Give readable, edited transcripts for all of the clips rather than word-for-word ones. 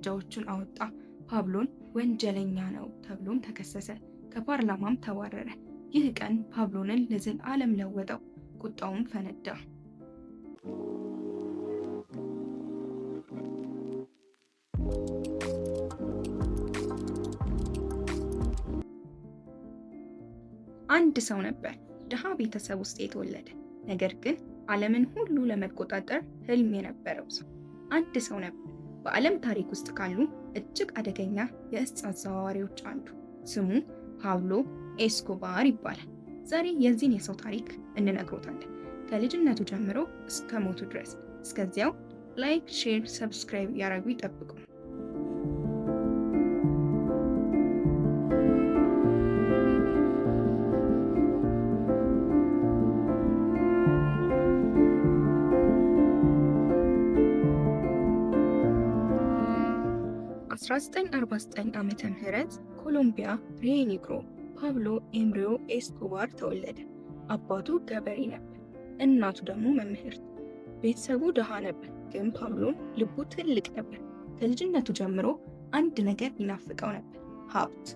ማስረጃዎቹን አወጣ። ፓብሎን ወንጀለኛ ነው ተብሎም ተከሰሰ። ከፓርላማም ተባረረ። ይህ ቀን ፓብሎንን ለዘላለም ለወጠው። ቁጣውም ፈነዳ። አንድ ሰው ነበር፣ ድሃ ቤተሰብ ውስጥ የተወለደ ነገር ግን ዓለምን ሁሉ ለመቆጣጠር ህልም የነበረው ሰው። አንድ ሰው ነበር በዓለም ታሪክ ውስጥ ካሉ እጅግ አደገኛ የእጽ አዘዋዋሪዎች አንዱ። ስሙ ፓብሎ ኤስኮባር ይባላል። ዛሬ የዚህን የሰው ታሪክ እንነግሮታለን፣ ከልጅነቱ ጀምሮ እስከ ሞቱ ድረስ። እስከዚያው ላይክ፣ ሼር፣ ሰብስክራይብ ያደረጉ ይጠብቁ። በ1949 ዓመተ ምህረት ኮሎምቢያ ሪዮ ኔግሮ ፓብሎ ኤምሪዮ ኤስኮባር ተወለደ። አባቱ ገበሬ ነበር፣ እናቱ ደግሞ መምህርት። ቤተሰቡ ድሃ ነበር፣ ግን ፓብሎን ልቡ ትልቅ ነበር። ከልጅነቱ ጀምሮ አንድ ነገር ይናፍቀው ነበር፣ ሀብት።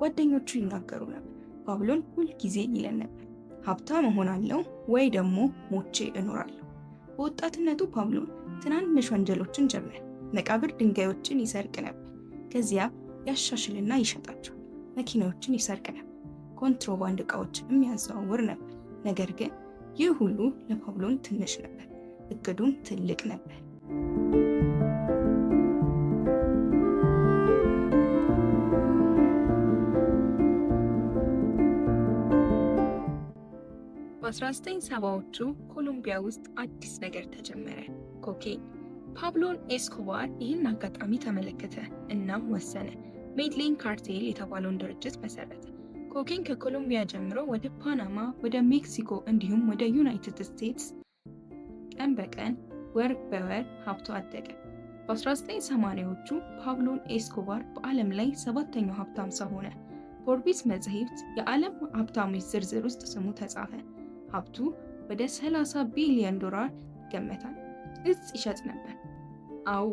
ጓደኞቹ ይናገሩ ነበር፣ ፓብሎን ሁልጊዜ ይለን ነበር፣ ሀብታም እሆናለሁ ወይ ደግሞ ሞቼ እኖራለሁ። በወጣትነቱ ፓብሎን ትናንሽ ወንጀሎችን ጀመረ። መቃብር ድንጋዮችን ይሰርቅ ነበር። ከዚያ ያሻሽልና ይሸጣቸው። መኪናዎችን ይሰርቅ ነበር። ኮንትሮባንድ ዕቃዎች የሚያዘዋውር ነበር። ነገር ግን ይህ ሁሉ ለፓብሎን ትንሽ ነበር፣ እቅዱም ትልቅ ነበር። በ1970ዎቹ ኮሎምቢያ ውስጥ አዲስ ነገር ተጀመረ፣ ኮኬን። ፓብሎን ኤስኮባር ይህን አጋጣሚ ተመለከተ እናም ወሰነ። ሜድሊን ካርቴል የተባለውን ድርጅት መሰረተ። ኮኬን ከኮሎምቢያ ጀምሮ ወደ ፓናማ፣ ወደ ሜክሲኮ እንዲሁም ወደ ዩናይትድ ስቴትስ ቀን በቀን ወር በወር ሀብቱ አደገ። በ1980ዎቹ ፓብሎን ኤስኮባር በዓለም ላይ 7ኛው ሀብታም ሰው ሆነ። ፎርቢስ መጽሔት የዓለም ሀብታሞች ዝርዝር ውስጥ ስሙ ተጻፈ። ሀብቱ ወደ $30 ቢሊዮን ይገመታል። እጽ ይሸጥ ነበር። አዎ፣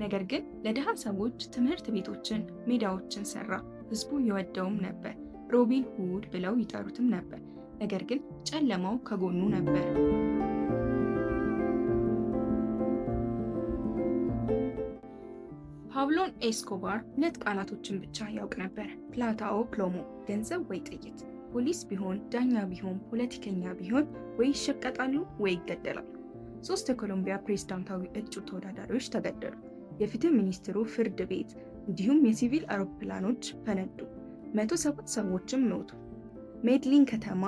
ነገር ግን ለድሃ ሰዎች ትምህርት ቤቶችን፣ ሜዳዎችን ሰራ። ህዝቡ ይወደውም ነበር። ሮቢን ሁድ ብለው ይጠሩትም ነበር። ነገር ግን ጨለማው ከጎኑ ነበር። ፓብሎን ኤስኮባር 2 ቃላቶችን ብቻ ያውቅ ነበር፣ ፕላታኦ ፕሎሞ፣ ገንዘብ ወይ ጥይት። ፖሊስ ቢሆን፣ ዳኛ ቢሆን፣ ፖለቲከኛ ቢሆን ወይ ይሸቀጣሉ ወይ ይገደላሉ። 3 የኮሎምቢያ ፕሬዝዳንታዊ እጩ ተወዳዳሪዎች ተገደሉ። የፍትህ ሚኒስትሩ ፍርድ ቤት እንዲሁም የሲቪል አውሮፕላኖች ፈነዱ። 107 ሰዎችም ሞቱ። ሜድሊን ከተማ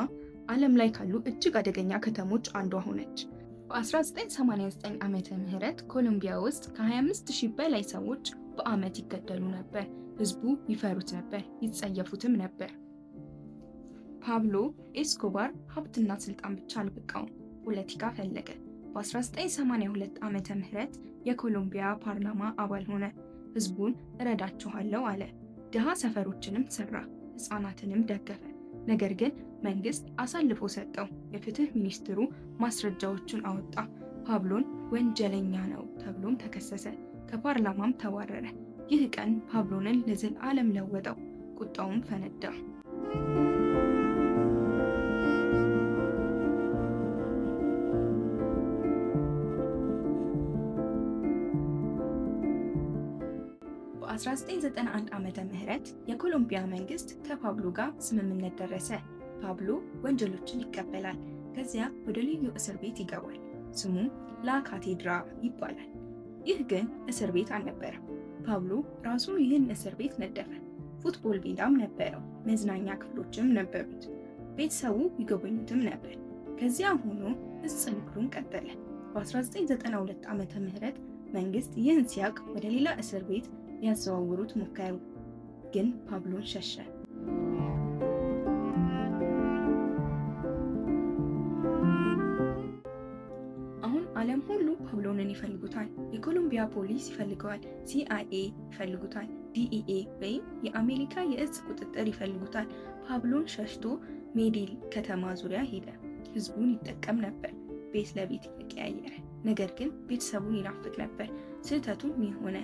ዓለም ላይ ካሉ እጅግ አደገኛ ከተሞች አንዷ ሆነች። በ1989 ዓመተ ምህረት ኮሎምቢያ ውስጥ ከ25000 በላይ ሰዎች በዓመት ይገደሉ ነበር። ህዝቡ ይፈሩት ነበር፣ ይጸየፉትም ነበር። ፓብሎ ኤስኮባር ሀብትና ስልጣን ብቻ አልበቃውም፣ ፖለቲካ ፈለገ። በ1982 ዓመተ ምህረት የኮሎምቢያ ፓርላማ አባል ሆነ። ህዝቡን እረዳችኋለሁ አለ። ድሃ ሰፈሮችንም ሰራ፣ ህፃናትንም ደገፈ። ነገር ግን መንግስት አሳልፎ ሰጠው። የፍትህ ሚኒስትሩ ማስረጃዎቹን አወጣ። ፓብሎን ወንጀለኛ ነው ተብሎም ተከሰሰ። ከፓርላማም ተባረረ። ይህ ቀን ፓብሎንን ለዘላለም ለወጠው። ቁጣውም ፈነዳ። በ1991 ዓመተ ምህረት የኮሎምቢያ መንግስት ከፓብሎ ጋር ስምምነት ደረሰ። ፓብሎ ወንጀሎችን ይቀበላል። ከዚያ ወደ ልዩ እስር ቤት ይገባል። ስሙ ላ ካቴድራ ይባላል። ይህ ግን እስር ቤት አልነበረም። ፓብሎ ራሱ ይህን እስር ቤት ነደፈ። ፉትቦል ሜዳም ነበረው፣ መዝናኛ ክፍሎችም ነበሩት። ቤተሰቡ ይጎበኙትም ነበር። ከዚያ ሆኖ እጽ ንግዱን ቀጠለ። በ1992 ዓመተ ምህረት መንግስት ይህን ሲያውቅ ወደ ሌላ እስር ቤት ሊያዘዋውሩት ሞከሩ፣ ግን ፓብሎን ሸሸ። አሁን ዓለም ሁሉ ፓብሎንን ይፈልጉታል። የኮሎምቢያ ፖሊስ ይፈልገዋል፣ ሲአይኤ ይፈልጉታል፣ ዲኢኤ ወይም የአሜሪካ የእጽ ቁጥጥር ይፈልጉታል። ፓብሎን ሸሽቶ ሜዴል ከተማ ዙሪያ ሄደ። ህዝቡን ይጠቀም ነበር፣ ቤት ለቤት እየቀያየረ። ነገር ግን ቤተሰቡን ይናፍቅ ነበር። ስህተቱ ምን ሆነ?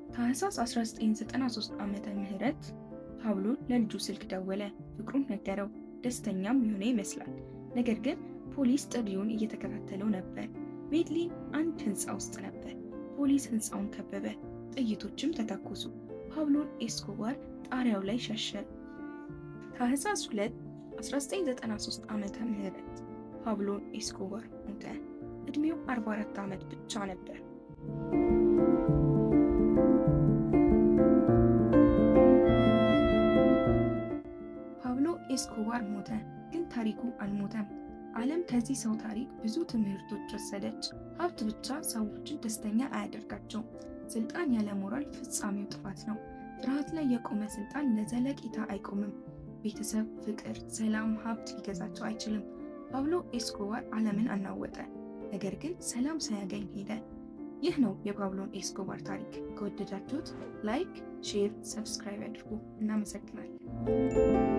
ታህሳስ 1993 ዓመተ ምህረት ፓብሎ ለልጁ ስልክ ደወለ። ፍቅሩን ነገረው። ደስተኛም የሆነ ይመስላል። ነገር ግን ፖሊስ ጥሪውን እየተከታተለው ነበር። ሜድሊን አንድ ህንፃ ውስጥ ነበር። ፖሊስ ህንፃውን ከበበ። ጥይቶችም ተተኮሱ። ፓብሎ ኤስኮባር ጣሪያው ላይ ሸሸ። ታህሳስ 2 1993 ዓመተ ምህረት ፓብሎ ኤስኮባር ሞተ። እድሜው 44 ዓመት ብቻ ነበር። ፓብሎ ኤስኮባር ሞተ፣ ግን ታሪኩ አልሞተም። ዓለም ከዚህ ሰው ታሪክ ብዙ ትምህርቶች ወሰደች። ሀብት ብቻ ሰዎችን ደስተኛ አያደርጋቸውም። ስልጣን ያለ ሞራል ፍጻሜው ጥፋት ነው። ፍርሃት ላይ የቆመ ስልጣን ለዘለቄታ አይቆምም። ቤተሰብ፣ ፍቅር፣ ሰላም፣ ሀብት ሊገዛቸው አይችልም። ፓብሎ ኤስኮባር ዓለምን አናወጠ፣ ነገር ግን ሰላም ሳያገኝ ሄደ። ይህ ነው የፓብሎ ኤስኮባር ታሪክ። ከወደዳችሁት ላይክ፣ ሼር፣ ሰብስክራይብ ያድርጉ። እናመሰግናለን።